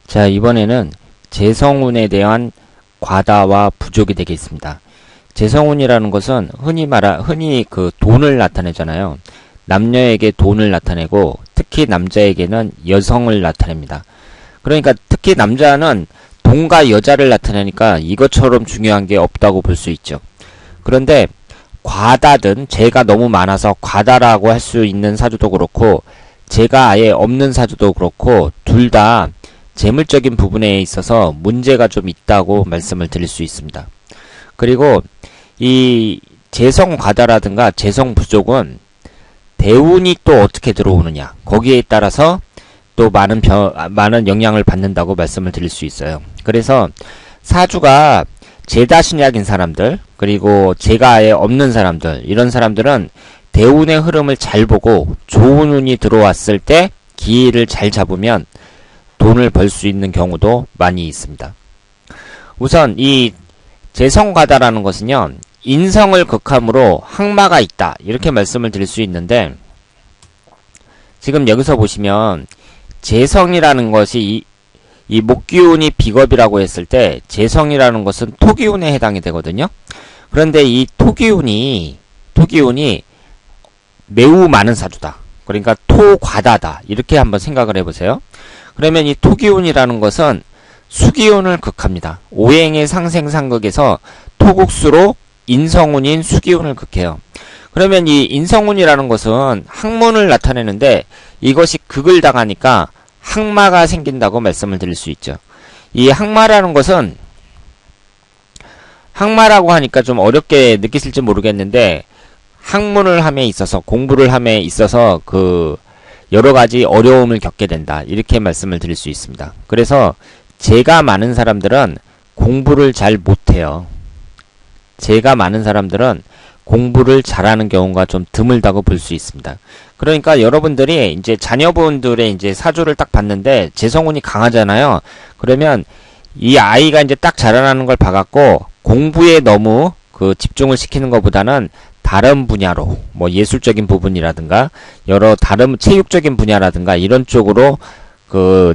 자, 이번에는 재성운에 대한 과다와 부족이 되겠습니다. 재성운이라는 것은 흔히 그 돈을 나타내잖아요. 남녀에게 돈을 나타내고 특히 남자에게는 여성을 나타냅니다. 그러니까 특히 남자는 돈과 여자를 나타내니까 이것처럼 중요한 게 없다고 볼 수 있죠. 그런데 과다든 재가 너무 많아서 과다라고 할 수 있는 사주도 그렇고 재가 아예 없는 사주도 그렇고 둘 다 재물적인 부분에 있어서 문제가 좀 있다고 말씀을 드릴 수 있습니다. 그리고 이 재성 과다라든가 재성 부족은 대운이 또 어떻게 들어오느냐 거기에 따라서 또 많은 영향을 받는다고 말씀을 드릴 수 있어요. 그래서 사주가 재다신약인 사람들 그리고 재가 아예 없는 사람들 이런 사람들은 대운의 흐름을 잘 보고 좋은 운이 들어왔을 때 기회를 잘 잡으면 돈을 벌 수 있는 경우도 많이 있습니다. 우선 이 재성과다라는 것은요. 인성을 극함으로 항마가 있다 이렇게 말씀을 드릴 수 있는데 지금 여기서 보시면 재성이라는 것이 이 목기운이 비겁이라고 했을 때 재성이라는 것은 토기운에 해당이 되거든요. 그런데 이 토기운이 매우 많은 사주다. 그러니까 토과다다 이렇게 한번 생각을 해보세요. 그러면 이 토기운이라는 것은 수기운을 극합니다. 오행의 상생상극에서 토국수로 인성운인 수기운을 극해요. 그러면 이 인성운이라는 것은 학문을 나타내는데 이것이 극을 당하니까 항마가 생긴다고 말씀을 드릴 수 있죠. 이 항마라는 것은 항마라고 하니까 좀 어렵게 느끼실지 모르겠는데 학문을 함에 있어서 공부를 함에 있어서 그 여러 가지 어려움을 겪게 된다. 이렇게 말씀을 드릴 수 있습니다. 그래서 재가 많은 사람들은 공부를 잘 못해요. 재가 많은 사람들은 공부를 잘하는 경우가 좀 드물다고 볼 수 있습니다. 그러니까 여러분들이 이제 자녀분들의 이제 사주를 딱 봤는데 재성운이 강하잖아요. 그러면 이 아이가 이제 딱 자라나는 걸 봐갖고 공부에 너무 그 집중을 시키는 것보다는 다른 분야로 뭐 예술적인 부분이라든가 여러 다른 체육적인 분야라든가 이런 쪽으로 그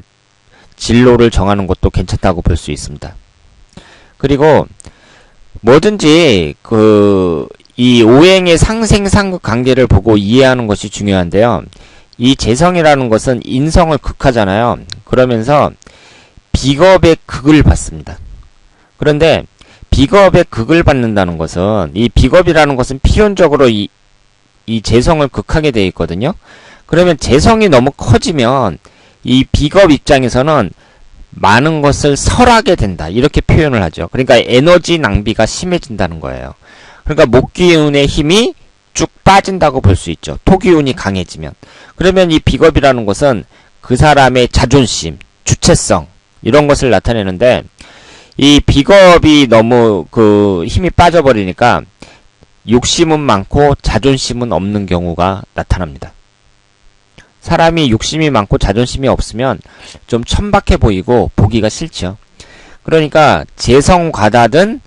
진로를 정하는 것도 괜찮다고 볼 수 있습니다. 그리고 뭐든지 그 이 오행의 상생상극 관계를 보고 이해하는 것이 중요한데요. 이 재성이라는 것은 인성을 극하잖아요. 그러면서 비겁의 극을 받습니다. 그런데 비겁의 극을 받는다는 것은 이 비겁이라는 것은 필연적으로 이 재성을 극하게 되어 있거든요. 그러면 재성이 너무 커지면 이 비겁 입장에서는 많은 것을 설하게 된다. 이렇게 표현을 하죠. 그러니까 에너지 낭비가 심해진다는 거예요. 그러니까 목기운의 힘이 쭉 빠진다고 볼 수 있죠. 토기운이 강해지면. 그러면 이 비겁이라는 것은 그 사람의 자존심, 주체성 이런 것을 나타내는데 이 비겁이 너무 그 힘이 빠져버리니까 욕심은 많고 자존심은 없는 경우가 나타납니다. 사람이 욕심이 많고 자존심이 없으면 좀 천박해 보이고 보기가 싫죠. 그러니까 재성 과다든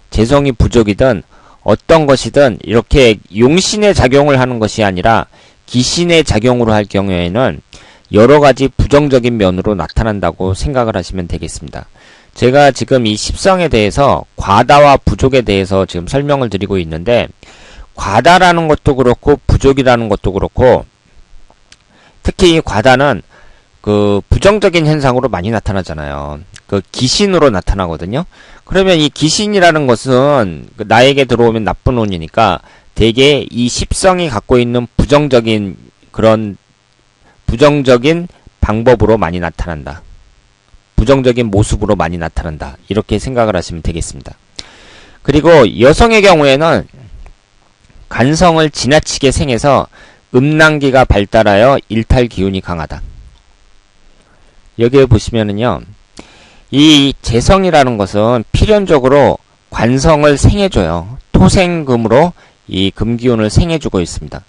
재성이 부족이든 어떤 것이든 이렇게 용신의 작용을 하는 것이 아니라 기신의 작용으로 할 경우에는 여러 가지 부정적인 면으로 나타난다고 생각을 하시면 되겠습니다. 제가 지금 이 십성에 대해서 과다와 부족에 대해서 지금 설명을 드리고 있는데 과다라는 것도 그렇고 부족이라는 것도 그렇고 특히 이 과다는 그 부정적인 현상으로 많이 나타나잖아요. 그 기신으로 나타나거든요. 그러면 이 기신이라는 것은 나에게 들어오면 나쁜 운이니까 대개 이 십성이 갖고 있는 부정적인 방법으로 많이 나타난다. 부정적인 모습으로 많이 나타난다. 이렇게 생각을 하시면 되겠습니다. 그리고 여성의 경우에는 간성을 지나치게 생해서 음란기가 발달하여 일탈 기운이 강하다. 여기에 보시면은요. 이 재성이라는 것은 필연적으로 관성을 생해줘요. 토생금으로 이 금기운을 생해주고 있습니다.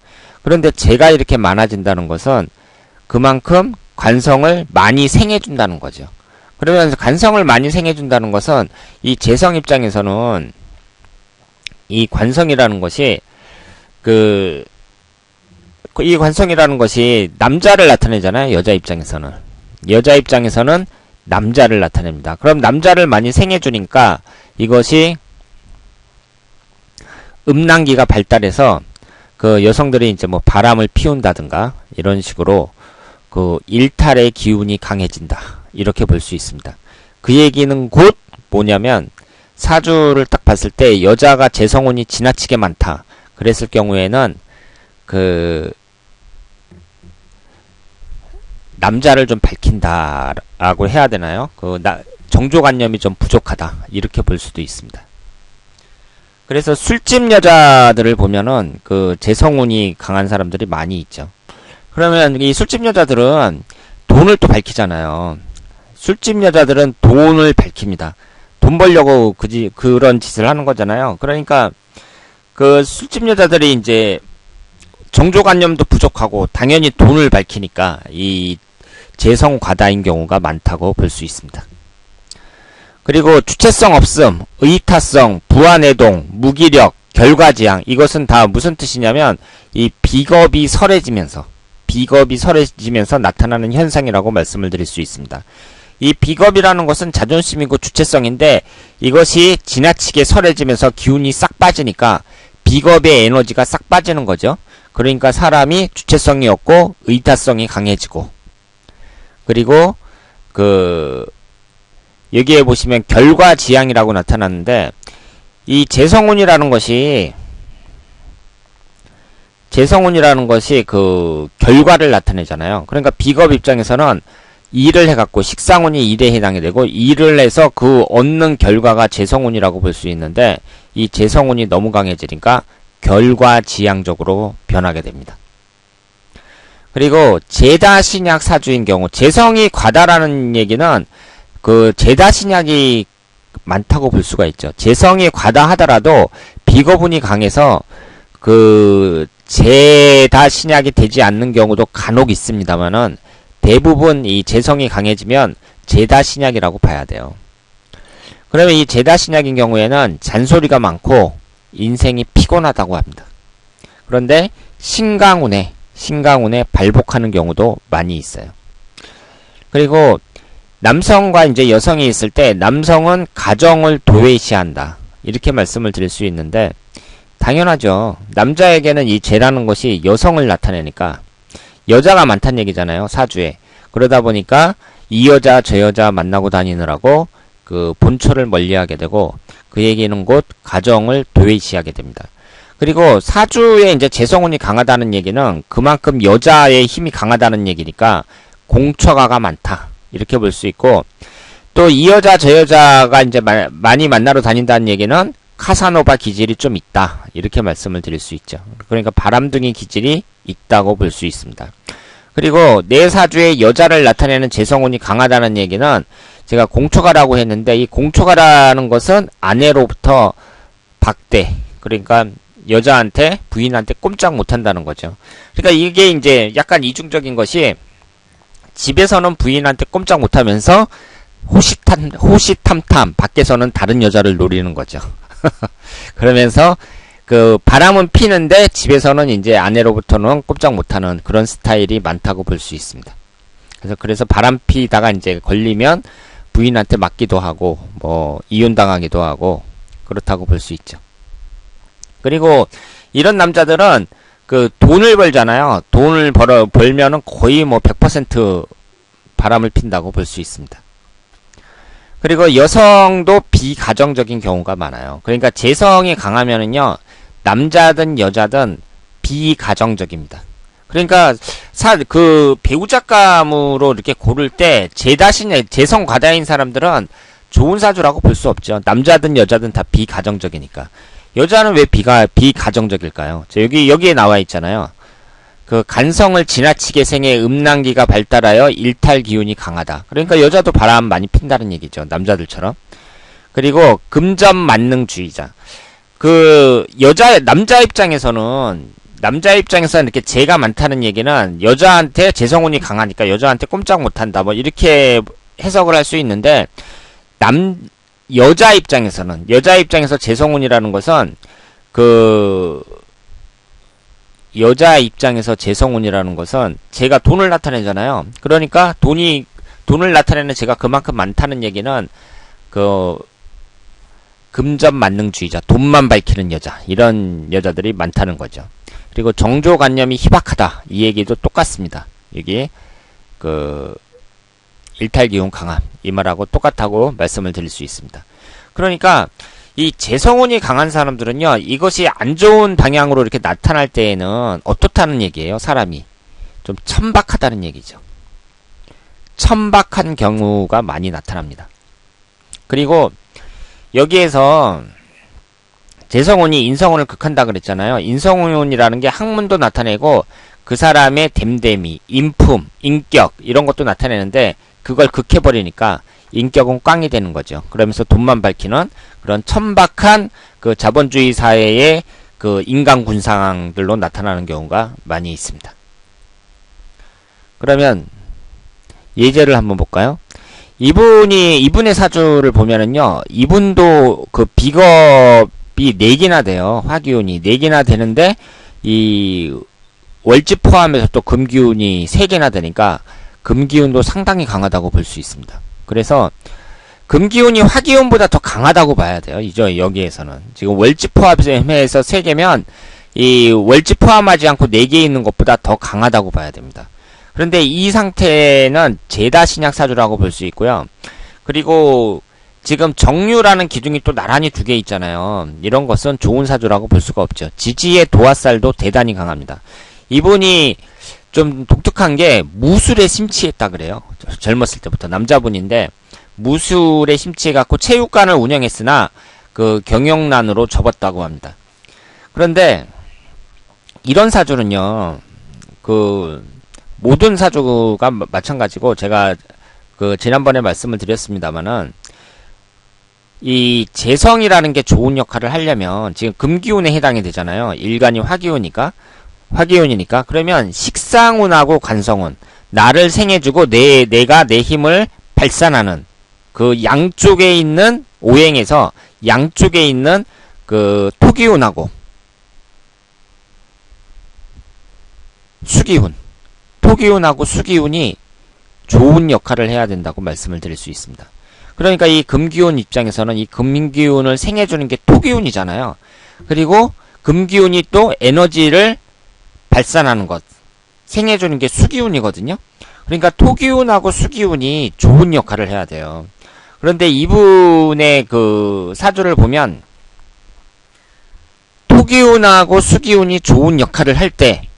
그런데 재가 이렇게 많아진다는 것은 그만큼 관성을 많이 생해준다는 거죠. 그러면서 관성을 많이 생해준다는 것은 이 재성 입장에서는 이 관성이라는 것이 이 관성이라는 것이 남자를 나타내잖아요. 여자 입장에서는 남자를 나타냅니다. 그럼 남자를 많이 생해주니까 이것이 음란기가 발달해서 그 여성들이 이제 뭐 바람을 피운다든가 이런 식으로 그 일탈의 기운이 강해진다. 이렇게 볼 수 있습니다. 그 얘기는 곧 뭐냐면 사주를 딱 봤을 때 여자가 재성운이 지나치게 많다. 그랬을 경우에는 그 남자를 좀 밝힌다라고 해야 되나요? 정조관념이 좀 부족하다. 이렇게 볼 수도 있습니다. 그래서 술집 여자들을 보면은 그 재성운이 강한 사람들이 많이 있죠. 그러면 이 술집 여자들은 돈을 또 밝히잖아요. 술집 여자들은 돈을 밝힙니다. 돈 벌려고 그런 짓을 하는 거잖아요. 그러니까 그 술집 여자들이 이제 정조관념도 부족하고 당연히 돈을 밝히니까 이 재성 과다인 경우가 많다고 볼 수 있습니다. 그리고 주체성 없음, 의타성, 부안해동, 무기력, 결과지향 이것은 다 무슨 뜻이냐면 이 비겁이 설해지면서 나타나는 현상이라고 말씀을 드릴 수 있습니다. 이 비겁이라는 것은 자존심이고 주체성인데 이것이 지나치게 설해지면서 기운이 싹 빠지니까 비겁의 에너지가 싹 빠지는 거죠. 그러니까 사람이 주체성이 없고 의타성이 강해지고 그리고 여기에 보시면 결과지향이라고 나타났는데 이 재성운이라는 것이 그 결과를 나타내잖아요. 그러니까 비겁 입장에서는 일을 해갖고 식상운이 일에 해당이 되고 일을 해서 그 얻는 결과가 재성운이라고 볼 수 있는데 이 재성운이 너무 강해지니까 결과지향적으로 변하게 됩니다. 그리고 제다신약 사주인 경우 재성이 과다라는 얘기는 그 제다신약이 많다고 볼 수가 있죠. 재성이 과다하더라도 비거분이 강해서 그 제다신약이 되지 않는 경우도 간혹 있습니다만은 대부분 이 재성이 강해지면 제다신약이라고 봐야 돼요. 그러면 이 제다신약인 경우에는 잔소리가 많고 인생이 피곤하다고 합니다. 그런데 신강운에 발복하는 경우도 많이 있어요. 그리고 남성과 이제 여성이 있을 때 남성은 가정을 도외시한다. 이렇게 말씀을 드릴 수 있는데 당연하죠. 남자에게는 이 재라는 것이 여성을 나타내니까 여자가 많다는 얘기잖아요. 사주에. 그러다 보니까 이 여자 저 여자 만나고 다니느라고 그 본처를 멀리하게 되고 그 얘기는 곧 가정을 도외시하게 됩니다. 그리고 사주에 이제 재성운이 강하다는 얘기는 그만큼 여자의 힘이 강하다는 얘기니까 공처가가 많다. 이렇게 볼 수 있고 또 이 여자 저 여자가 이제 많이 만나러 다닌다는 얘기는 카사노바 기질이 좀 있다. 이렇게 말씀을 드릴 수 있죠. 그러니까 바람둥이 기질이 있다고 볼 수 있습니다. 그리고 내 사주에 여자를 나타내는 재성운이 강하다는 얘기는 제가 공처가라고 했는데 이 공처가라는 것은 아내로부터 박대 그러니까 여자한테 부인한테 꼼짝 못한다는 거죠. 그러니까 이게 이제 약간 이중적인 것이 집에서는 부인한테 꼼짝 못하면서 호시탐탐 밖에서는 다른 여자를 노리는 거죠. 그러면서 그 바람은 피는데 집에서는 이제 아내로부터는 꼼짝 못하는 그런 스타일이 많다고 볼 수 있습니다. 그래서 바람 피다가 이제 걸리면 부인한테 맞기도 하고 뭐 이혼당하기도 하고 그렇다고 볼 수 있죠. 그리고 이런 남자들은 그 돈을 벌잖아요. 돈을 벌면은 거의 뭐 100% 바람을 핀다고 볼 수 있습니다. 그리고 여성도 비가정적인 경우가 많아요. 그러니까 재성이 강하면은요, 남자든 여자든 비가정적입니다. 그러니까 그 배우작감으로 이렇게 고를 때 재성 과다인 사람들은 좋은 사주라고 볼 수 없죠. 남자든 여자든 다 비가정적이니까. 여자는 왜 비가정적일까요? 여기에 나와 있잖아요. 그 간성을 지나치게 생해 음란기가 발달하여 일탈 기운이 강하다. 그러니까 여자도 바람 많이 핀다는 얘기죠. 남자들처럼. 그리고 금전 만능주의자. 남자 입장에서는 이렇게 재가 많다는 얘기는 여자한테 재성운이 강하니까 여자한테 꼼짝 못한다. 뭐 이렇게 해석을 할 수 있는데 여자 입장에서 재성운이라는 것은 여자 입장에서 재성운이라는 것은 제가 돈을 나타내잖아요. 그러니까 돈이 돈을 나타내는 제가 그만큼 많다는 얘기는 그 금전만능주의자, 돈만 밝히는 여자, 이런 여자들이 많다는 거죠. 그리고 정조관념이 희박하다, 이 얘기도 똑같습니다. 여기 그 일탈기운 강함, 이 말하고 똑같다고 말씀을 드릴 수 있습니다. 그러니까 이 재성운이 강한 사람들은요, 이것이 안 좋은 방향으로 이렇게 나타날 때에는 어떻다는 얘기예요. 사람이 좀 천박하다는 얘기죠. 천박한 경우가 많이 나타납니다. 그리고 여기에서 재성운이 인성운을 극한다 그랬잖아요. 인성운이라는 게 학문도 나타내고 그 사람의 됨됨이, 인품, 인격 이런 것도 나타내는데 그걸 극해버리니까 인격은 꽝이 되는 거죠. 그러면서 돈만 밝히는 그런 천박한 그 자본주의 사회의 그 인간군상들로 나타나는 경우가 많이 있습니다. 그러면 예제를 한번 볼까요? 이분의 사주를 보면은요, 이분도 그 비겁이 4개나 돼요. 화기운이 4개나 되는데, 이 월지 포함해서 또 금기운이 3개나 되니까, 금기운도 상당히 강하다고 볼 수 있습니다. 그래서, 금기운이 화기운보다 더 강하다고 봐야 돼요. 이죠, 여기에서는. 지금 월지 포함해서 3개면, 이 월지 포함하지 않고 4개 있는 것보다 더 강하다고 봐야 됩니다. 그런데 이 상태는 제다신약 사주라고 볼 수 있고요. 그리고 지금 정유라는 기둥이 또 나란히 2개 있잖아요. 이런 것은 좋은 사주라고 볼 수가 없죠. 지지의 도화살도 대단히 강합니다. 이분이 좀 독특한 게 무술에 심취했다 그래요. 젊었을 때부터 남자분인데 무술에 심취해갖고 체육관을 운영했으나 그 경영난으로 접었다고 합니다. 그런데 이런 사주는요, 모든 사주가 마찬가지고 제가 그 지난번에 말씀을 드렸습니다마는 이 재성이라는 게 좋은 역할을 하려면 지금 금기운에 해당이 되잖아요. 일간이 화기운이니까 그러면 식상운하고 관성운, 나를 생해주고 내가 내 힘을 발산하는 그 양쪽에 있는 오행에서 양쪽에 있는 그 토기운하고 수기운, 토기운하고 수기운이 좋은 역할을 해야 된다고 말씀을 드릴 수 있습니다. 그러니까 이 금기운 입장에서는 이 금기운을 생해주는 게 토기운이잖아요. 그리고 금기운이 또 에너지를 발산하는 것, 생해주는 게 수기운이거든요. 그러니까 토기운하고 수기운이 좋은 역할을 해야 돼요. 그런데 이분의 그 사주를 보면 토기운하고 수기운이 좋은 역할을 할 때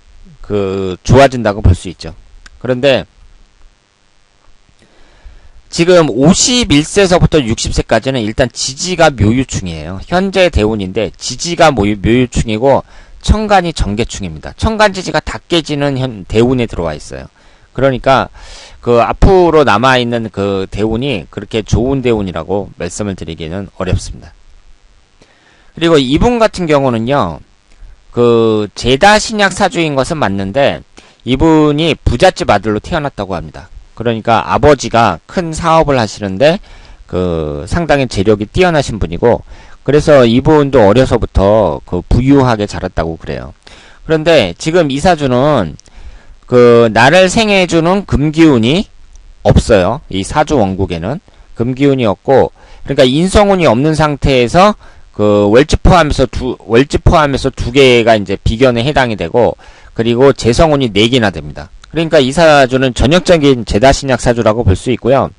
좋아진다고 볼 수 있죠. 그런데 지금 51세서부터 60세까지는 일단 지지가 묘유충이에요. 현재 대운인데 지지가 묘유충이고 천간이 정계충입니다. 천간지지가 다 깨지는 대운에 들어와 있어요. 그러니까 그 앞으로 남아있는 그 대운이 그렇게 좋은 대운이라고 말씀을 드리기는 어렵습니다. 그리고 이분 같은 경우는요, 그 제다신약 사주인 것은 맞는데 이분이 부잣집 아들로 태어났다고 합니다. 그러니까 아버지가 큰 사업을 하시는데 그 상당히 재력이 뛰어나신 분이고, 그래서 이분도 어려서부터 그 부유하게 자랐다고 그래요. 그런데 지금 이 사주는 그 나를 생해주는 금기운이 없어요. 이 사주 원국에는 금기운이 없고, 그러니까 인성운이 없는 상태에서 그 월지 포함해서 2개가 이제 비견에 해당이 되고, 그리고 재성운이 4개나 됩니다. 그러니까 이 사주는 전형적인 제다신약 사주라고 볼 수 있고요.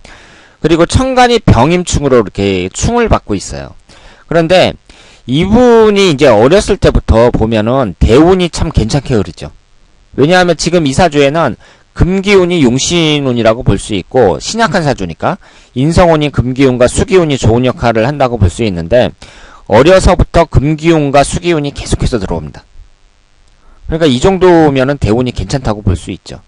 그리고 천간이 병임충으로 이렇게 충을 받고 있어요. 그런데 이분이 이제 어렸을 때부터 보면은 대운이 참 괜찮게 흐르죠. 왜냐하면 지금 이 사주에는 금기운이 용신운이라고 볼 수 있고, 신약한 사주니까 인성운이 금기운과 수기운이 좋은 역할을 한다고 볼 수 있는데, 어려서부터 금기운과 수기운이 계속해서 들어옵니다. 그러니까 이 정도면은 대운이 괜찮다고 볼 수 있죠.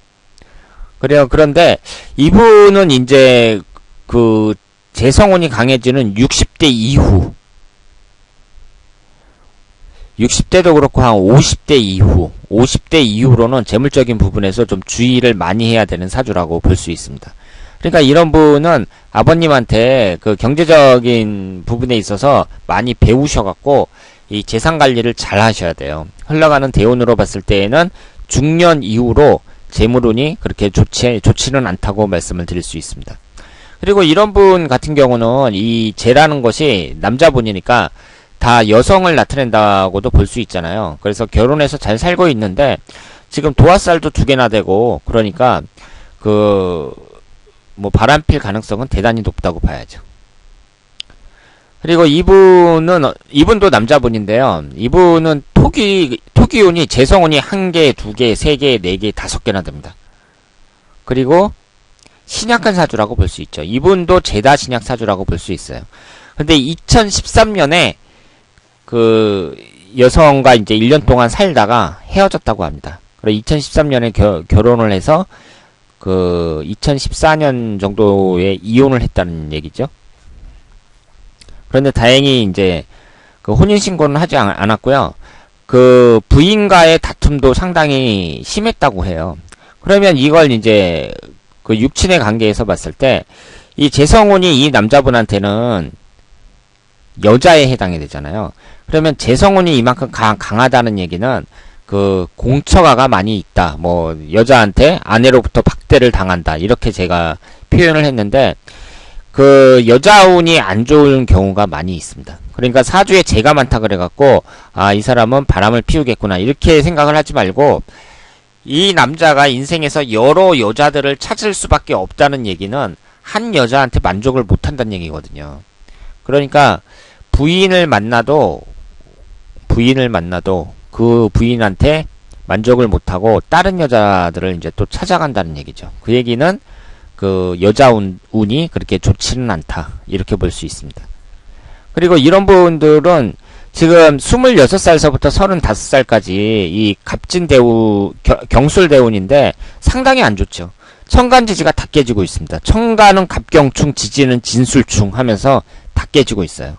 그래요. 그런데 이분은 이제 그 재성운이 강해지는 60대 이후, 60대도 그렇고 한 50대 이후, 50대 이후로는 재물적인 부분에서 좀 주의를 많이 해야 되는 사주라고 볼 수 있습니다. 그러니까 이런 분은 아버님한테 그 경제적인 부분에 있어서 많이 배우셔갖고 이 재산 관리를 잘 하셔야 돼요. 흘러가는 대운으로 봤을 때에는 중년 이후로 재물운이 그렇게 좋지는 않다고 말씀을 드릴 수 있습니다. 그리고 이런 분 같은 경우는 이 재라는 것이 남자분이니까 다 여성을 나타낸다고도 볼 수 있잖아요. 그래서 결혼해서 잘 살고 있는데 지금 도화살도 2개나 되고 그러니까 뭐 바람필 가능성은 대단히 높다고 봐야죠. 그리고 이분도 남자분인데요. 이분은 토기운이 재성운이 1개, 2개, 3개, 4개, 5개나 됩니다. 그리고 신약한 사주라고 볼 수 있죠. 이분도 제다 신약 사주라고 볼 수 있어요. 근데 2013년에 그 여성과 이제 1년 동안 살다가 헤어졌다고 합니다. 그리고 2013년에 결혼을 해서 그 2014년 정도에 이혼을 했다는 얘기죠. 그런데 다행히 이제 그 혼인신고는 하지 않았고요. 그 부인과의 다툼도 상당히 심했다고 해요. 그러면 이걸 이제 그 육친의 관계에서 봤을 때 이 재성운이 이 남자분한테는 여자에 해당이 되잖아요. 그러면 재성운이 이만큼 강하다는 얘기는 그 공처가가 많이 있다. 뭐 여자한테 아내로부터 박대를 당한다. 이렇게 제가 표현을 했는데 그 여자운이 안 좋은 경우가 많이 있습니다. 그러니까 사주에 재가 많다 그래갖고 아, 이 사람은 바람을 피우겠구나 이렇게 생각을 하지 말고 이 남자가 인생에서 여러 여자들을 찾을 수밖에 없다는 얘기는 한 여자한테 만족을 못한다는 얘기거든요. 그러니까 부인을 만나도 그 부인한테 만족을 못하고 다른 여자들을 이제 또 찾아간다는 얘기죠. 그 얘기는 그 여자 운이 그렇게 좋지는 않다 이렇게 볼 수 있습니다. 그리고 이런 분들은 지금 26살서부터 35살까지 이 갑진대운 경술대운인데 상당히 안 좋죠. 천간지지가 다 깨지고 있습니다. 천간은 갑경충, 지지는 진술충 하면서 다 깨지고 있어요.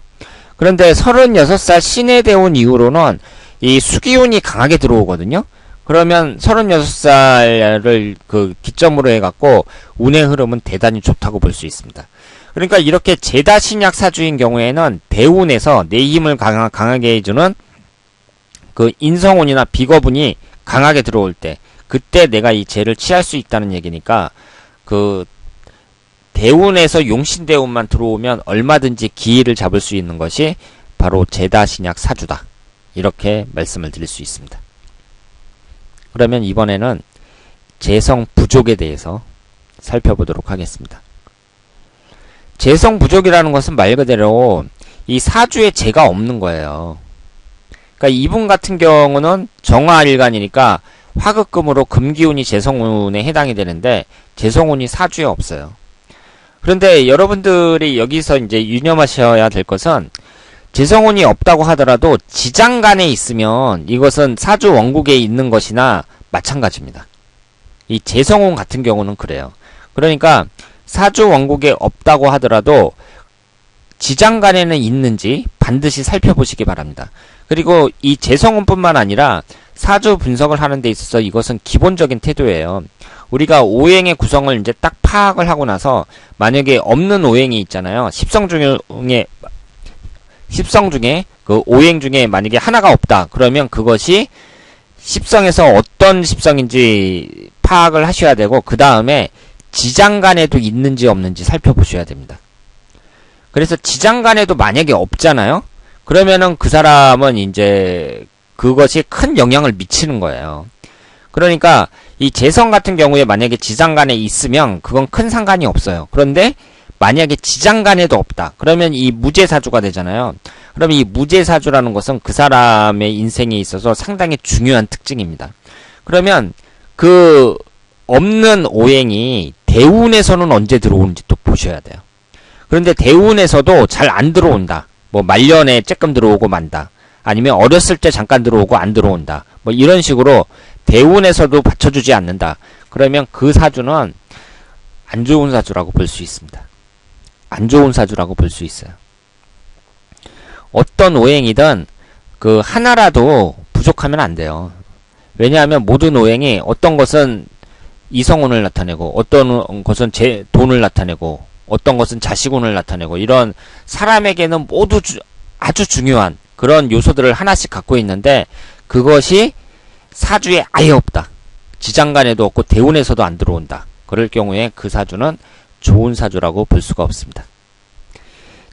그런데 36살 신해대운 이후로는 이 수기운이 강하게 들어오거든요. 그러면 36살을 그 기점으로 해갖고 운의 흐름은 대단히 좋다고 볼 수 있습니다. 그러니까 이렇게 제다 신약 사주인 경우에는 대운에서 내 힘을 강하게 해주는 그 인성운이나 비겁운이 강하게 들어올 때 그때 내가 이 재를 취할 수 있다는 얘기니까 그 대운에서 용신대운만 들어오면 얼마든지 기회를 잡을 수 있는 것이 바로 제다 신약 사주다. 이렇게 말씀을 드릴 수 있습니다. 그러면 이번에는 재성 부족에 대해서 살펴보도록 하겠습니다. 재성 부족이라는 것은 말 그대로 이 사주에 재가 없는 거예요. 그러니까 이분 같은 경우는 정화일간이니까 화극금으로 금기운이 재성운에 해당이 되는데 재성운이 사주에 없어요. 그런데 여러분들이 여기서 이제 유념하셔야 될 것은 재성운이 없다고 하더라도 지장간에 있으면 이것은 사주 원국에 있는 것이나 마찬가지입니다. 이 재성운 같은 경우는 그래요. 그러니까 사주 원국에 없다고 하더라도 지장간에는 있는지 반드시 살펴보시기 바랍니다. 그리고 이 재성운뿐만 아니라 사주 분석을 하는 데 있어서 이것은 기본적인 태도예요. 우리가 오행의 구성을 이제 딱 파악을 하고 나서 만약에 없는 오행이 있잖아요. 10성 중에 그 오행 중에 만약에 하나가 없다. 그러면 그것이 10성에서 어떤 10성인지 파악을 하셔야 되고 그 다음에 지장간에도 있는지 없는지 살펴보셔야 됩니다. 그래서 지장간에도 만약에 없잖아요. 그러면은 그 사람은 이제 그것이 큰 영향을 미치는 거예요. 그러니까 이 재성 같은 경우에 만약에 지장간에 있으면 그건 큰 상관이 없어요. 그런데 만약에 지장간에도 없다. 그러면 이 무재사주가 되잖아요. 그러면 이 무재사주라는 것은 그 사람의 인생에 있어서 상당히 중요한 특징입니다. 그러면 그 없는 오행이 대운에서는 언제 들어오는지 또 보셔야 돼요. 그런데 대운에서도 잘 안 들어온다. 뭐 말년에 쬐끔 들어오고 만다. 아니면 어렸을 때 잠깐 들어오고 안 들어온다. 뭐 이런 식으로 대운에서도 받쳐주지 않는다. 그러면 그 사주는 안 좋은 사주라고 볼 수 있습니다. 안 좋은 사주라고 볼 수 있어요. 어떤 오행이든 그 하나라도 부족하면 안 돼요. 왜냐하면 모든 오행이 어떤 것은 이성운을 나타내고 어떤 것은 돈을 나타내고 어떤 것은 자식운을 나타내고 이런 사람에게는 모두 아주 중요한 그런 요소들을 하나씩 갖고 있는데 그것이 사주에 아예 없다. 지장간에도 없고 대운에서도 안 들어온다. 그럴 경우에 그 사주는 좋은 사주라고 볼 수가 없습니다.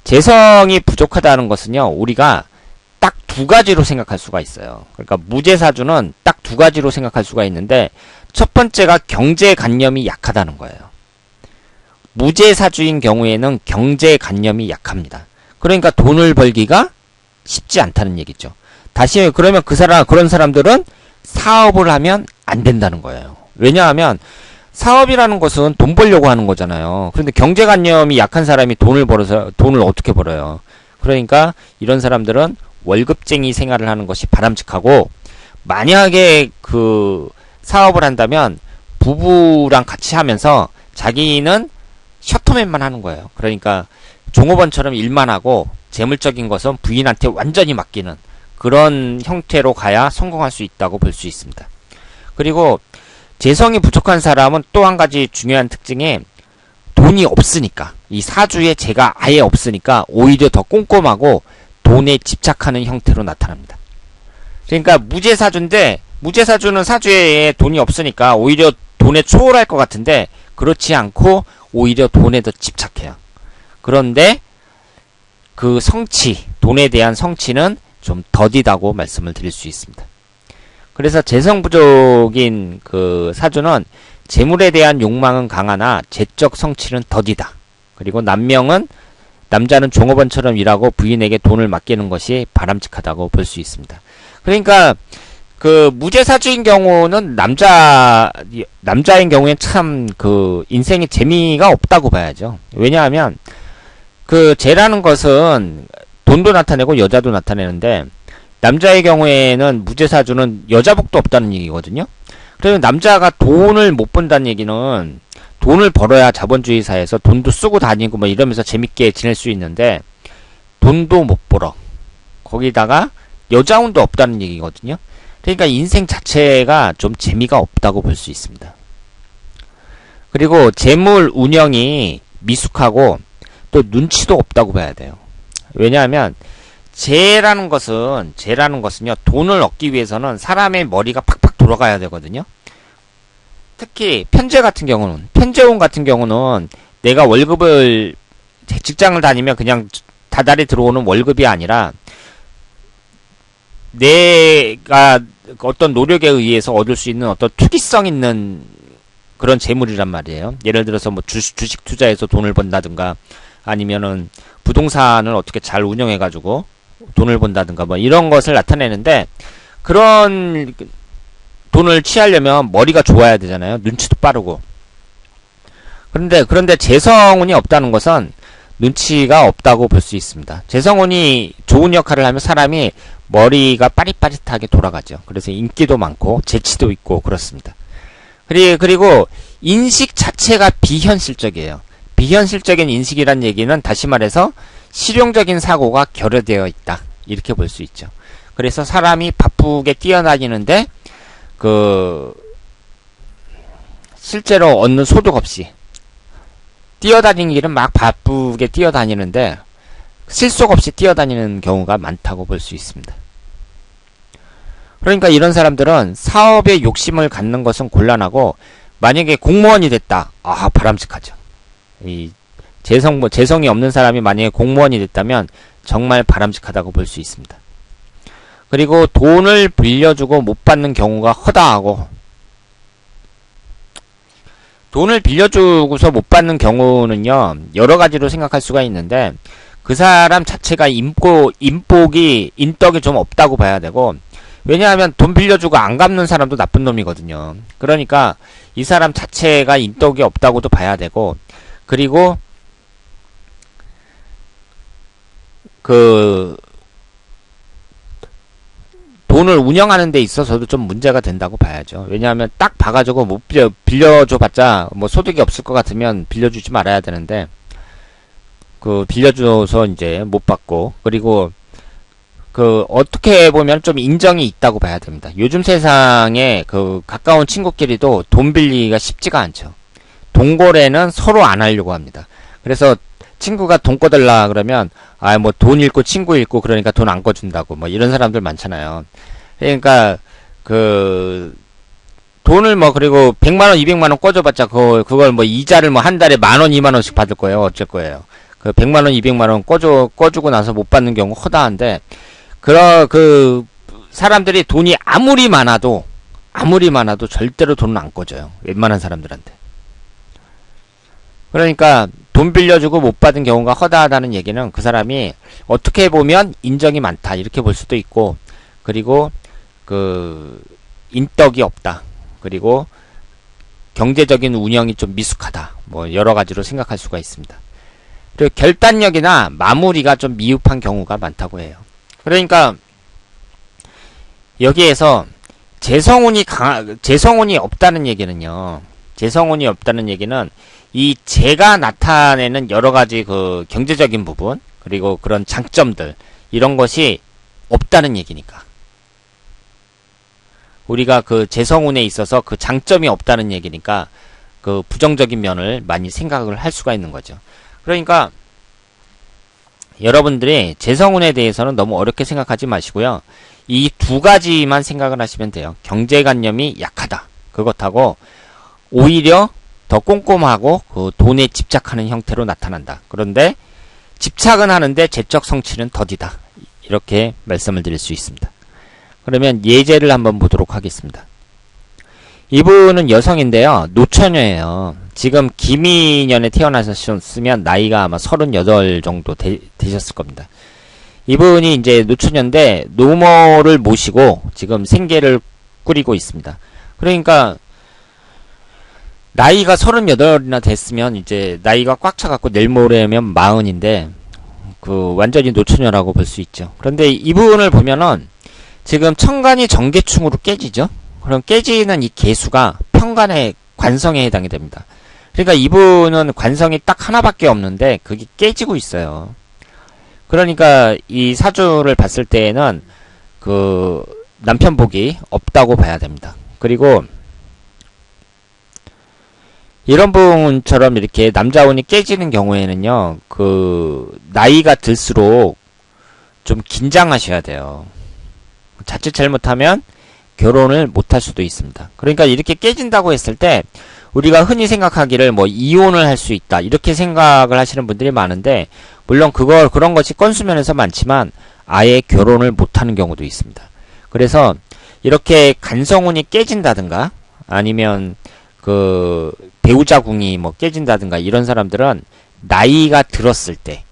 재성이 부족하다는 것은요, 우리가 딱 두 가지로 생각할 수가 있어요. 그러니까 무재사주는 딱 두 가지로 생각할 수가 있는데, 첫 번째가 경제관념이 약하다는 거예요. 무재사주인 경우에는 경제관념이 약합니다. 그러니까 돈을 벌기가 쉽지 않다는 얘기죠. 다시 그러면 그런 사람들은 사업을 하면 안 된다는 거예요. 왜냐하면 사업이라는 것은 돈 벌려고 하는 거잖아요. 그런데 경제관념이 약한 사람이 돈을 어떻게 벌어요? 그러니까 이런 사람들은 월급쟁이 생활을 하는 것이 바람직하고, 만약에 그 사업을 한다면 부부랑 같이 하면서 자기는 셔터맨만 하는 거예요. 그러니까 종업원처럼 일만 하고 재물적인 것은 부인한테 완전히 맡기는 그런 형태로 가야 성공할 수 있다고 볼 수 있습니다. 그리고 재성이 부족한 사람은 또 한 가지 중요한 특징이 돈이 없으니까, 이 사주에 재가 아예 없으니까 오히려 더 꼼꼼하고 돈에 집착하는 형태로 나타납니다. 그러니까 무재사주인데, 무재사주는 사주에 돈이 없으니까 오히려 돈에 초월할 것 같은데 그렇지 않고 오히려 돈에 더 집착해요. 그런데 그 성취, 돈에 대한 성취는 좀 더디다고 말씀을 드릴 수 있습니다. 그래서 재성 부족인 그 사주는 재물에 대한 욕망은 강하나 재적 성취는 더디다. 그리고 남자는 종업원처럼 일하고 부인에게 돈을 맡기는 것이 바람직하다고 볼 수 있습니다. 그러니까 그 무재사주인 경우는 남자인 경우엔 참 그 인생에 재미가 없다고 봐야죠. 왜냐하면 그 재라는 것은 돈도 나타내고 여자도 나타내는데, 남자의 경우에는 무재사주는 여자복도 없다는 얘기거든요. 그래서 남자가 돈을 못 번다는 얘기는 돈을 벌어야 자본주의 사회에서 돈도 쓰고 다니고 뭐 이러면서 재밌게 지낼 수 있는데, 돈도 못 벌어. 거기다가 여자운도 없다는 얘기거든요. 그러니까 인생 자체가 좀 재미가 없다고 볼 수 있습니다. 그리고 재물 운영이 미숙하고 또 눈치도 없다고 봐야 돼요. 왜냐하면 재라는 것은요, 돈을 얻기 위해서는 사람의 머리가 팍팍 돌아가야 되거든요. 특히 편재운 같은 경우는 내가 월급을, 직장을 다니면 그냥 다달이 들어오는 월급이 아니라 내가 어떤 노력에 의해서 얻을 수 있는 어떤 투기성 있는 그런 재물이란 말이에요. 예를 들어서 뭐 주식 투자해서 돈을 번다든가, 아니면은 부동산을 어떻게 잘 운영해가지고 돈을 번다든가 뭐 이런 것을 나타내는데, 그런 돈을 취하려면 머리가 좋아야 되잖아요. 눈치도 빠르고. 그런데 재성운이 없다는 것은 눈치가 없다고 볼 수 있습니다. 재성운이 좋은 역할을 하면 사람이 머리가 빠릿빠릿하게 돌아가죠. 그래서 인기도 많고 재치도 있고 그렇습니다. 그리고 인식 자체가 비현실적이에요. 비현실적인 인식이란 얘기는 다시 말해서 실용적인 사고가 결여되어 있다. 이렇게 볼 수 있죠. 그래서 사람이 바쁘게 뛰어다니는데 실제로 얻는 소득 없이 뛰어다니는 길은 막 바쁘게 뛰어다니는데 실속 없이 뛰어다니는 경우가 많다고 볼 수 있습니다. 그러니까 이런 사람들은 사업에 욕심을 갖는 것은 곤란하고, 만약에 공무원이 됐다. 바람직하죠. 이 재성이 없는 사람이 만약에 공무원이 됐다면 정말 바람직하다고 볼 수 있습니다. 그리고 돈을 빌려주고 못 받는 경우가 허다하고, 돈을 빌려주고서 못 받는 경우는요, 여러 가지로 생각할 수가 있는데, 그 사람 자체가 인덕이 좀 없다고 봐야 되고, 왜냐하면 돈 빌려주고 안 갚는 사람도 나쁜 놈이거든요. 그러니까 이 사람 자체가 인덕이 없다고도 봐야 되고, 그리고 돈을 운영하는 데 있어서도 좀 문제가 된다고 봐야죠. 왜냐하면 딱 봐가지고 못 빌려줘봤자 뭐 소득이 없을 것 같으면 빌려주지 말아야 되는데, 빌려줘서 이제 못 받고, 그리고 어떻게 보면 좀 인정이 있다고 봐야 됩니다. 요즘 세상에 가까운 친구끼리도 돈 빌리기가 쉽지가 않죠. 동거래는 서로 안 하려고 합니다. 그래서 친구가 돈 꺼달라 그러면, 뭐 돈 잃고 친구 잃고 그러니까 돈 안 꺼준다고 뭐 이런 사람들 많잖아요. 그러니까, 돈을 뭐 그리고 100만원 200만원 꿔줘봤자 그걸 뭐 이자를 뭐 한 달에 10,000원 20,000원씩 받을 거예요. 어쩔 거예요. 그 100만원 200만원 꿔주고 나서 못 받는 경우 허다한데, 그 사람들이 돈이 아무리 많아도 절대로 돈은 안 꿔줘요. 웬만한 사람들한테. 그러니까 돈 빌려주고 못 받은 경우가 허다하다는 얘기는 그 사람이 어떻게 보면 인정이 많다 이렇게 볼 수도 있고, 그리고 그 인덕이 없다, 그리고 경제적인 운영이 좀 미숙하다, 뭐 여러 가지로 생각할 수가 있습니다. 그리고 결단력이나 마무리가 좀 미흡한 경우가 많다고 해요. 그러니까 여기에서 재성운이 없다는 얘기는요. 재성운이 없다는 얘기는 이 재가 나타내는 여러 가지 그 경제적인 부분, 그리고 그런 장점들, 이런 것이 없다는 얘기니까. 우리가 그 재성운에 있어서 그 장점이 없다는 얘기니까 그 부정적인 면을 많이 생각을 할 수가 있는 거죠. 그러니까 여러분들이 재성운에 대해서는 너무 어렵게 생각하지 마시고요. 이 두 가지만 생각을 하시면 돼요. 경제관념이 약하다, 그것하고 오히려 더 꼼꼼하고 그 돈에 집착하는 형태로 나타난다. 그런데 집착은 하는데 재적 성취는 더디다. 이렇게 말씀을 드릴 수 있습니다. 그러면 예제를 한번 보도록 하겠습니다. 이분은 여성인데요. 노처녀예요. 지금 기미년에 태어나셨으면 나이가 아마 38 정도 되셨을 겁니다. 이분이 이제 노처녀인데 노모를 모시고 지금 생계를 꾸리고 있습니다. 그러니까 나이가 38이나 됐으면 이제 나이가 꽉 차갖고 내일 모레면 40인데 그 완전히 노처녀라고 볼 수 있죠. 그런데 이분을 보면은 지금 천간이 정계충으로 깨지죠. 그럼 깨지는 이 개수가 편간의 관성에 해당이 됩니다. 그러니까 이분은 관성이 딱 하나밖에 없는데 그게 깨지고 있어요. 그러니까 이 사주를 봤을 때에는 그 남편 복이 없다고 봐야 됩니다. 그리고 이런 분처럼 이렇게 남자운이 깨지는 경우에는요, 그 나이가 들수록 좀 긴장하셔야 돼요. 자칫 잘못하면 결혼을 못할 수도 있습니다. 그러니까 이렇게 깨진다고 했을 때 우리가 흔히 생각하기를 뭐 이혼을 할 수 있다 이렇게 생각을 하시는 분들이 많은데, 물론 그런 것이 건수면에서 많지만 아예 결혼을 못하는 경우도 있습니다. 그래서 이렇게 간성운이 깨진다든가 아니면 그 배우자궁이 뭐 깨진다든가 이런 사람들은 나이가 들었을 때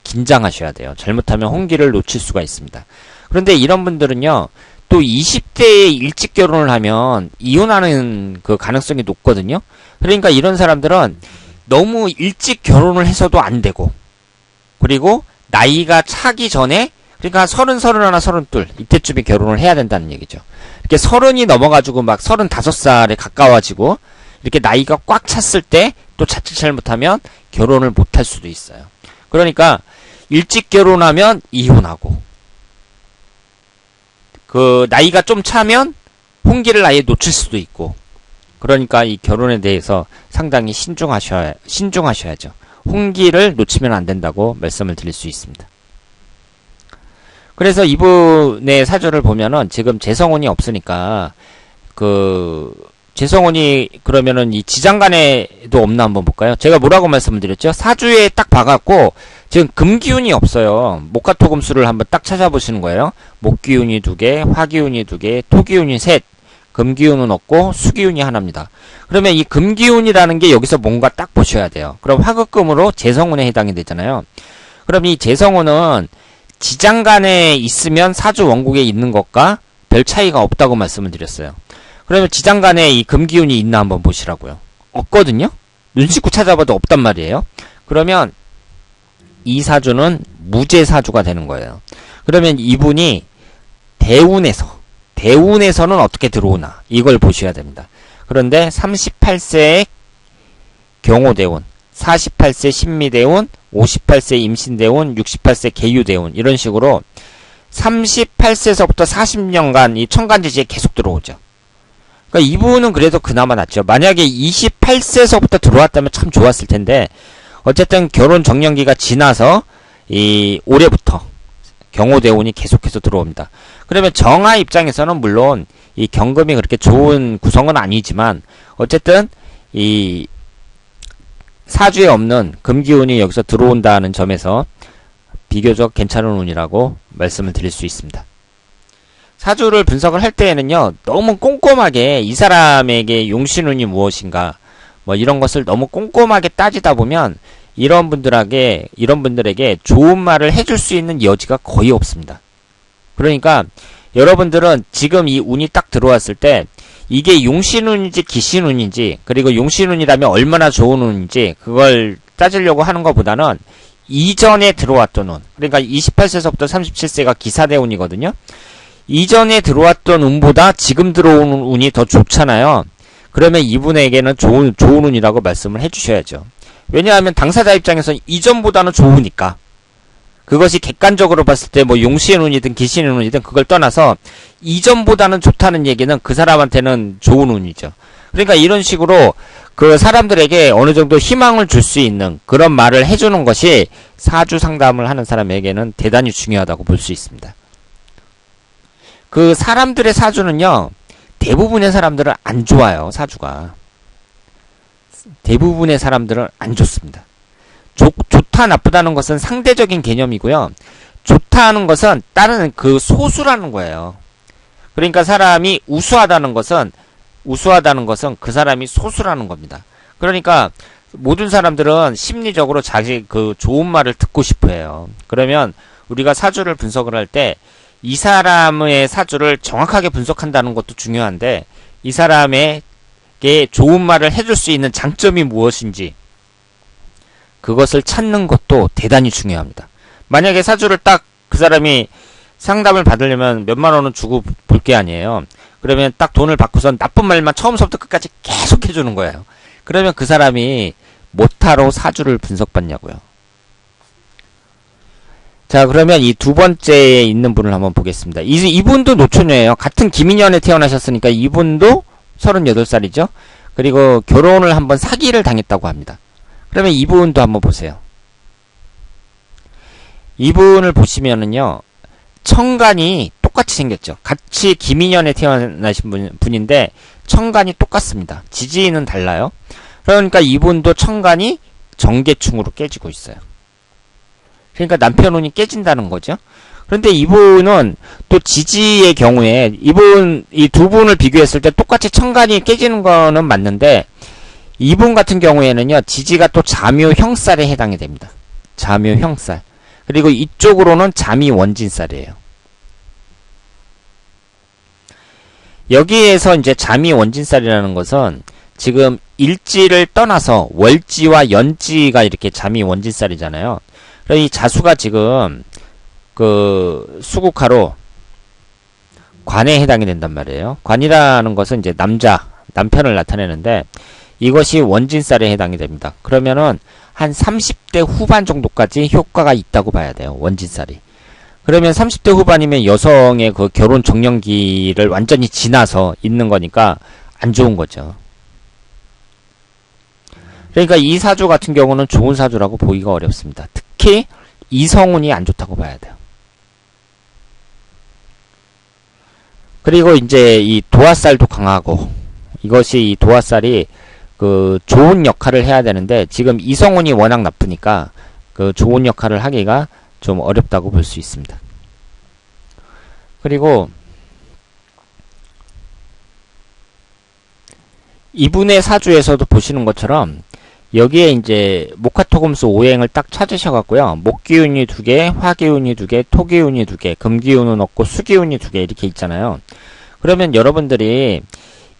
긴장하셔야 돼요. 잘못하면 홍기를 놓칠 수가 있습니다. 그런데 이런 분들은요, 또 20대에 일찍 결혼을 하면 이혼하는 그 가능성이 높거든요. 그러니까 이런 사람들은 너무 일찍 결혼을 해서도 안 되고, 그리고 나이가 차기 전에, 그러니까 30, 31, 32 이때쯤에 결혼을 해야 된다는 얘기죠. 이렇게 30이 넘어가지고 막 35살에 가까워지고 이렇게 나이가 꽉 찼을 때 또 자칫 잘못하면 결혼을 못할 수도 있어요. 그러니까 일찍 결혼하면 이혼하고, 그 나이가 좀 차면 홍기를 아예 놓칠 수도 있고, 그러니까 이 결혼에 대해서 상당히 신중하셔야죠. 홍기를 놓치면 안 된다고 말씀을 드릴 수 있습니다. 그래서 이분의 사주를 보면은 지금 재성운이 없으니까 재성운이 그러면은 이 지장간에도 없나 한번 볼까요? 제가 뭐라고 말씀을 드렸죠? 사주에 딱 봐갖고 지금 금기운이 없어요. 목화토금수를 한번 딱 찾아보시는 거예요. 목기운이 2개, 화기운이 2개, 토기운이 3, 금기운은 없고 수기운이 하나입니다. 그러면 이 금기운이라는 게 여기서 뭔가 딱 보셔야 돼요. 그럼 화극금으로 재성운에 해당이 되잖아요. 그럼 이 재성운은 지장간에 있으면 사주 원국에 있는 것과 별 차이가 없다고 말씀을 드렸어요. 그러면 지장간에 이 금기운이 있나 한번 보시라고요. 없거든요? 눈 씻고 찾아봐도 없단 말이에요. 그러면 이 사주는 무재사주가 되는 거예요. 그러면 이분이 대운에서는 어떻게 들어오나 이걸 보셔야 됩니다. 그런데 38세의 경호대운, 48세 신미대운, 58세 임신대운, 68세 계유대운, 이런 식으로 38세에서부터 40년간 이 천간지지에 계속 들어오죠. 그러니까 이분은 그래도 그나마 낫죠. 만약에 28세에서부터 들어왔다면 참 좋았을 텐데, 어쨌든 결혼 정년기가 지나서 이 올해부터 경호대운이 계속해서 들어옵니다. 그러면 정화 입장에서는 물론 이 경금이 그렇게 좋은 구성은 아니지만 어쨌든 이 사주에 없는 금기운이 여기서 들어온다는 점에서 비교적 괜찮은 운이라고 말씀을 드릴 수 있습니다. 사주를 분석을 할 때에는요, 너무 꼼꼼하게 이 사람에게 용신운이 무엇인가 뭐 이런 것을 너무 꼼꼼하게 따지다 보면 이런 분들에게 좋은 말을 해줄 수 있는 여지가 거의 없습니다. 그러니까 여러분들은 지금 이 운이 딱 들어왔을 때 이게 용신운인지 기신운인지, 그리고 용신운이라면 얼마나 좋은 운인지 그걸 따지려고 하는 것보다는 이전에 들어왔던 운, 그러니까 28세서부터 37세가 기사대운이거든요. 이전에 들어왔던 운보다 지금 들어오는 운이 더 좋잖아요. 그러면 이분에게는 좋은 운이라고 말씀을 해주셔야죠. 왜냐하면 당사자 입장에서는 이전보다는 좋으니까. 그것이 객관적으로 봤을 때 뭐 용신의 운이든 기신의 운이든 그걸 떠나서 이전보다는 좋다는 얘기는 그 사람한테는 좋은 운이죠. 그러니까 이런 식으로 그 사람들에게 어느 정도 희망을 줄 수 있는 그런 말을 해주는 것이 사주 상담을 하는 사람에게는 대단히 중요하다고 볼 수 있습니다. 그 사람들의 사주는요, 대부분의 사람들은 안 좋아요. 사주가 대부분의 사람들은 안 좋습니다. 좋다 나쁘다는 것은 상대적인 개념이고요. 좋다 하는 것은 다른 그 소수라는 거예요. 그러니까 사람이 우수하다는 것은 그 사람이 소수라는 겁니다. 그러니까 모든 사람들은 심리적으로 자기 그 좋은 말을 듣고 싶어 해요. 그러면 우리가 사주를 분석을 할 때 이 사람의 사주를 정확하게 분석한다는 것도 중요한데, 이 사람에게 좋은 말을 해줄 수 있는 장점이 무엇인지 그것을 찾는 것도 대단히 중요합니다. 만약에 사주를 딱 그 사람이 상담을 받으려면 몇만 원은 주고 볼 게 아니에요. 그러면 딱 돈을 받고선 나쁜 말만 처음부터 끝까지 계속 해주는 거예요. 그러면 그 사람이 뭐하러 사주를 분석받냐고요. 자, 그러면 이 두 번째에 있는 분을 한번 보겠습니다. 이분도 노처녀예요. 같은 김인년에 태어나셨으니까 이분도 38살이죠. 그리고 결혼을 한번 사기를 당했다고 합니다. 그러면 이분도 한번 보세요. 이분을 보시면은요, 천간이 똑같이 생겼죠. 같이 김인년에 태어나신 분인데 천간이 똑같습니다. 지지는 달라요. 그러니까 이분도 천간이 정계충으로 깨지고 있어요. 그러니까 남편 운이 깨진다는 거죠. 그런데 이분은 또 지지의 경우에 이 두 분을 비교했을 때 똑같이 천간이 깨지는 거는 맞는데, 이분 같은 경우에는요, 지지가 또 자묘 형살에 해당이 됩니다. 자묘 형살. 그리고 이쪽으로는 자미 원진살이에요. 여기에서 이제 자미 원진살이라는 것은 지금 일지를 떠나서 월지와 연지가 이렇게 자미 원진살이잖아요. 그래서 이 자수가 지금 그 수국화로 관에 해당이 된단 말이에요. 관이라는 것은 이제 남편을 나타내는데 이것이 원진살에 해당이 됩니다. 그러면은 한 30대 후반 정도까지 효과가 있다고 봐야 돼요. 원진살이. 그러면 30대 후반이면 여성의 그 결혼 정년기를 완전히 지나서 있는 거니까 안 좋은 거죠. 그러니까 이 사주 같은 경우는 좋은 사주라고 보기가 어렵습니다. 특히 이성운이 안 좋다고 봐야 돼요. 그리고 이제 이 도화살도 강하고, 이것이 이 도화살이 그 좋은 역할을 해야 되는데 지금 이성운이 워낙 나쁘니까 그 좋은 역할을 하기가 좀 어렵다고 볼 수 있습니다. 그리고 이분의 사주에서도 보시는 것처럼 여기에 이제 목화토금수 오행을 딱 찾으셔갖고요, 목기운이 2개, 화기운이 2개, 토기운이 2개, 금기운은 없고 수기운이 2개 이렇게 있잖아요. 그러면 여러분들이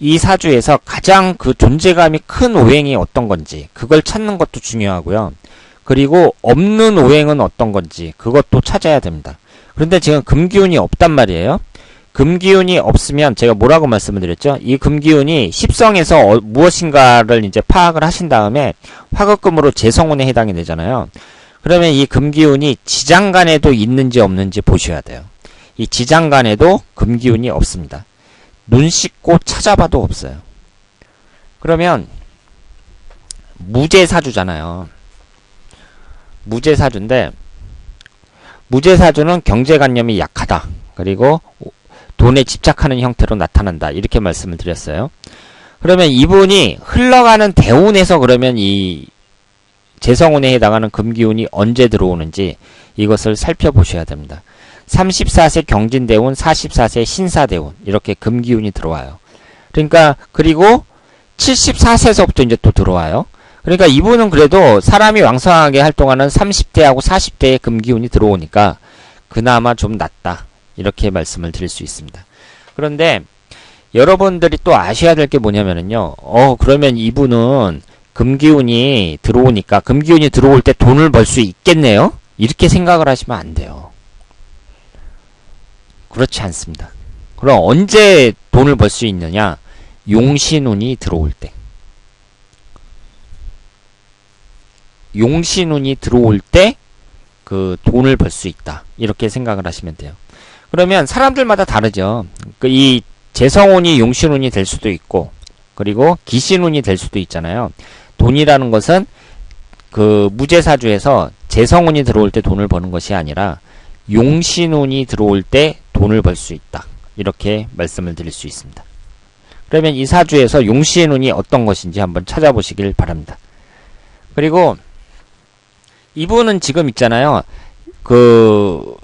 이 사주에서 가장 그 존재감이 큰 오행이 어떤 건지 그걸 찾는 것도 중요하고요. 그리고 없는 오행은 어떤 건지 그것도 찾아야 됩니다. 그런데 지금 금기운이 없단 말이에요. 금기운이 없으면 제가 뭐라고 말씀을 드렸죠? 이 금기운이 십성에서 무엇인가를 이제 파악을 하신 다음에 화급금으로 재성운에 해당이 되잖아요. 그러면 이 금기운이 지장간에도 있는지 없는지 보셔야 돼요. 이 지장간에도 금기운이 없습니다. 눈 씻고 찾아봐도 없어요. 그러면 무제사주잖아요. 무제사주인데 무제사주는 경제관념이 약하다. 그리고 돈에 집착하는 형태로 나타난다. 이렇게 말씀을 드렸어요. 그러면 이분이 흘러가는 대운에서 그러면 이 재성운에 해당하는 금기운이 언제 들어오는지 이것을 살펴보셔야 됩니다. 34세 경진대운, 44세 신사대운 이렇게 금기운이 들어와요. 그러니까 그리고 74세서부터 이제 또 들어와요. 그러니까 이분은 그래도 사람이 왕성하게 활동하는 30대하고 40대의 금기운이 들어오니까 그나마 좀 낫다. 이렇게 말씀을 드릴 수 있습니다. 그런데 여러분들이 또 아셔야 될 게 뭐냐면요. 그러면 이분은 금기운이 들어오니까 금기운이 들어올 때 돈을 벌 수 있겠네요? 이렇게 생각을 하시면 안 돼요. 그렇지 않습니다. 그럼 언제 돈을 벌 수 있느냐? 용신운이 들어올 때. 용신운이 들어올 때 그 돈을 벌 수 있다. 이렇게 생각을 하시면 돼요. 그러면 사람들마다 다르죠. 이 재성운이 용신운이 될 수도 있고 그리고 기신운이 될 수도 있잖아요. 돈이라는 것은 그 무제사주에서 재성운이 들어올 때 돈을 버는 것이 아니라 용신운이 들어올 때 돈을 벌 수 있다. 이렇게 말씀을 드릴 수 있습니다. 그러면 이 사주에서 용신운이 어떤 것인지 한번 찾아보시길 바랍니다. 그리고 이분은 지금 있잖아요. 그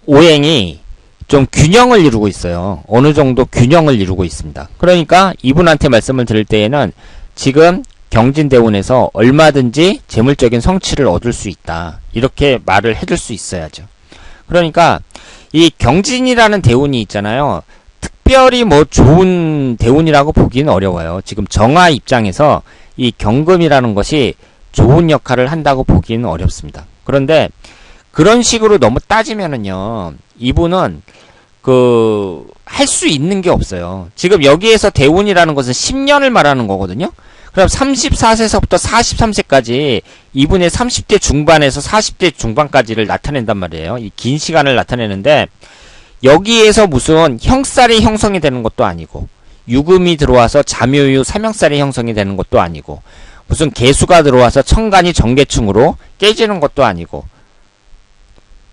오행이 좀 균형을 이루고 있어요. 어느 정도 균형을 이루고 있습니다. 그러니까 이분한테 말씀을 드릴 때에는 지금 경진대운에서 얼마든지 재물적인 성취를 얻을 수 있다. 이렇게 말을 해줄 수 있어야죠. 그러니까 이 경진이라는 대운이 있잖아요. 특별히 뭐 좋은 대운이라고 보기는 어려워요. 지금 정화 입장에서 이 경금이라는 것이 좋은 역할을 한다고 보기는 어렵습니다. 그런데 그런 식으로 너무 따지면은요, 이분은 할 수 있는 게 없어요. 지금 여기에서 대운이라는 것은 10년을 말하는 거거든요. 그럼 34세서부터 43세까지 이분의 30대 중반에서 40대 중반까지를 나타낸단 말이에요. 이 긴 시간을 나타내는데 여기에서 무슨 형살이 형성이 되는 것도 아니고 유금이 들어와서 잠요유 삼형살이 형성이 되는 것도 아니고 무슨 개수가 들어와서 천간이 정계충으로 깨지는 것도 아니고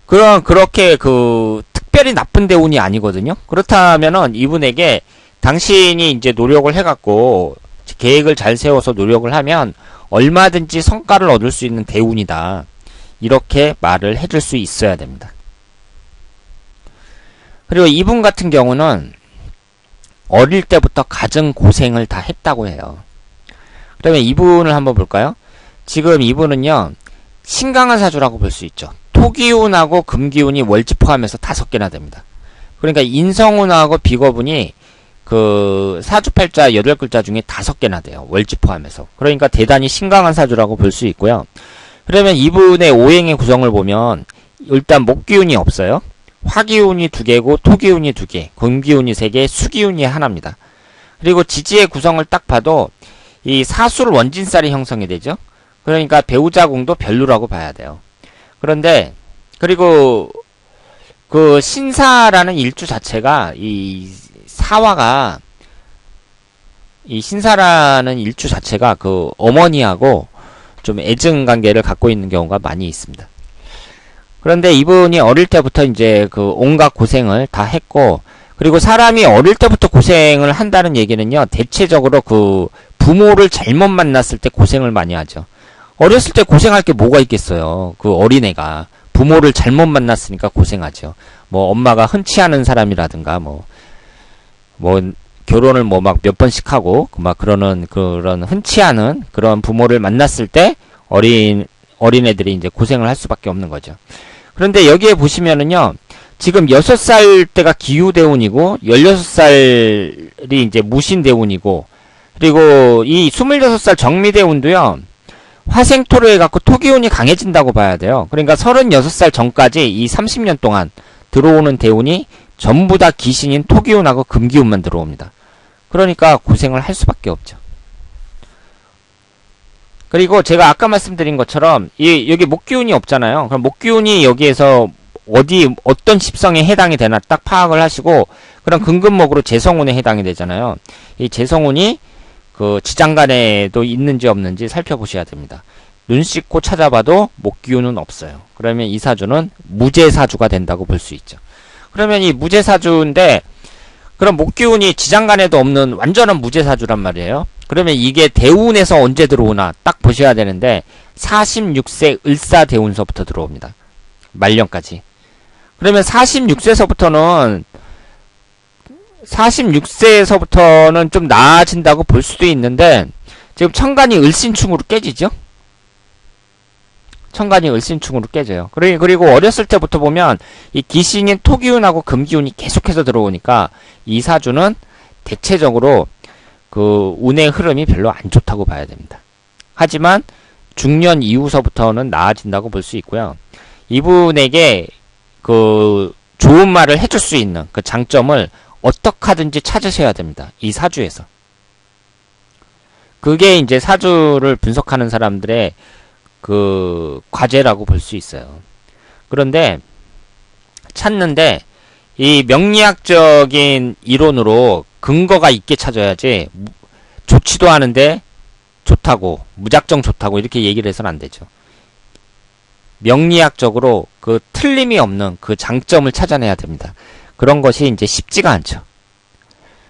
그렇게 특별히 나쁜 대운이 아니거든요. 그렇다면은 이분에게 당신이 이제 노력을 해갖고 계획을 잘 세워서 노력을 하면 얼마든지 성과를 얻을 수 있는 대운이다. 이렇게 말을 해줄 수 있어야 됩니다. 그리고 이분 같은 경우는 어릴 때부터 가정 고생을 다 했다고 해요. 그러면 이분을 한번 볼까요? 지금 이분은요, 신강한 사주라고 볼 수 있죠. 토기운하고 금기운이 월지 포함해서 5개나 됩니다. 그러니까 인성운하고 비거분이 사주팔자 8글자 중에 5개나 돼요. 월지 포함해서. 그러니까 대단히 신강한 사주라고 볼 수 있고요. 그러면 이분의 오행의 구성을 보면 일단 목기운이 없어요. 화기운이 2개고 토기운이 2개, 금기운이 3개, 수기운이 1입니다. 그리고 지지의 구성을 딱 봐도 이 사술 원진살이 형성이 되죠. 그러니까 배우자궁도 별로라고 봐야 돼요. 그런데 그리고 신사라는 일주 자체가 이 신사라는 일주 자체가 어머니하고 좀 애증 관계를 갖고 있는 경우가 많이 있습니다. 그런데 이분이 어릴 때부터 이제 온갖 고생을 다 했고, 그리고 사람이 어릴 때부터 고생을 한다는 얘기는요, 대체적으로 부모를 잘못 만났을 때 고생을 많이 하죠. 어렸을 때 고생할 게 뭐가 있겠어요. 어린애가. 부모를 잘못 만났으니까 고생하죠. 뭐, 엄마가 흔치 않은 사람이라든가, 결혼을 막 몇 번씩 하고, 그런 흔치 않은 그런 부모를 만났을 때 어린애들이 이제 고생을 할 수밖에 없는 거죠. 그런데 여기에 보시면은요, 지금 6살 때가 기후대운이고, 16살이 이제 무신대운이고, 그리고 이 26살 정미대운도요, 화생토로 해갖고 토기운이 강해진다고 봐야 돼요. 그러니까 36살 전까지 이 30년 동안 들어오는 대운이 전부 다 기신인 토기운하고 금기운만 들어옵니다. 그러니까 고생을 할 수밖에 없죠. 그리고 제가 아까 말씀드린 것처럼 여기 목기운이 없잖아요. 그럼 목기운이 여기에서 어떤 십성에 해당이 되나 딱 파악을 하시고, 그럼 금금목으로 재성운에 해당이 되잖아요. 이 재성운이 지장간에도 있는지 없는지 살펴보셔야 됩니다. 눈 씻고 찾아봐도 목기운은 없어요. 그러면 이 사주는 무제사주가 된다고 볼 수 있죠. 그러면 이 무제사주인데, 그럼 목기운이 지장간에도 없는 완전한 무제사주란 말이에요. 그러면 이게 대운에서 언제 들어오나 딱 보셔야 되는데 46세 을사대운서부터 들어옵니다. 말년까지. 그러면 46세에서부터는 좀 나아진다고 볼 수도 있는데, 지금 천간이 을신충으로 깨지죠? 천간이 을신충으로 깨져요. 그리고 어렸을 때부터 보면 이 기신인 토기운하고 금기운이 계속해서 들어오니까 이 사주는 대체적으로 그 운의 흐름이 별로 안 좋다고 봐야 됩니다. 하지만 중년 이후서부터는 나아진다고 볼 수 있고요. 이분에게 그 좋은 말을 해줄 수 있는 그 장점을 어떻게 하든지 찾으셔야 됩니다. 이 사주에서. 그게 이제 사주를 분석하는 사람들의 그 과제라고 볼 수 있어요. 그런데 찾는데 이 명리학적인 이론으로 근거가 있게 찾아야지, 좋지도 않은데 좋다고, 무작정 좋다고 이렇게 얘기를 해서는 안 되죠. 명리학적으로 그 틀림이 없는 그 장점을 찾아내야 됩니다. 그런 것이 이제 쉽지가 않죠.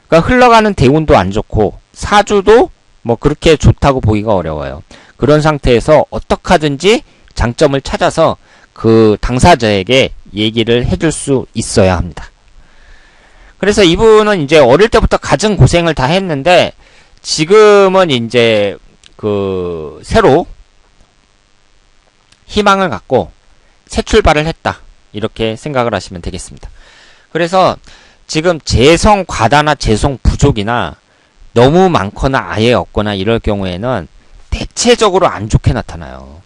그러니까 흘러가는 대운도 안 좋고 사주도 뭐 그렇게 좋다고 보기가 어려워요. 그런 상태에서 어떻게 하든지 장점을 찾아서 그 당사자에게 얘기를 해줄 수 있어야 합니다. 그래서 이분은 이제 어릴 때부터 갖은 고생을 다 했는데, 지금은 이제 그 새로 희망을 갖고 새 출발을 했다, 이렇게 생각을 하시면 되겠습니다. 그래서 지금 재성 과다나 재성 부족이나 너무 많거나 아예 없거나 이럴 경우에는 대체적으로 안 좋게 나타나요.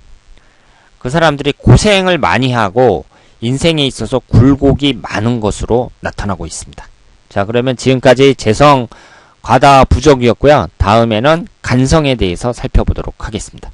그 사람들이 고생을 많이 하고 인생에 있어서 굴곡이 많은 것으로 나타나고 있습니다. 자, 그러면 지금까지 재성 과다 부족이었고요. 다음에는 간성에 대해서 살펴보도록 하겠습니다.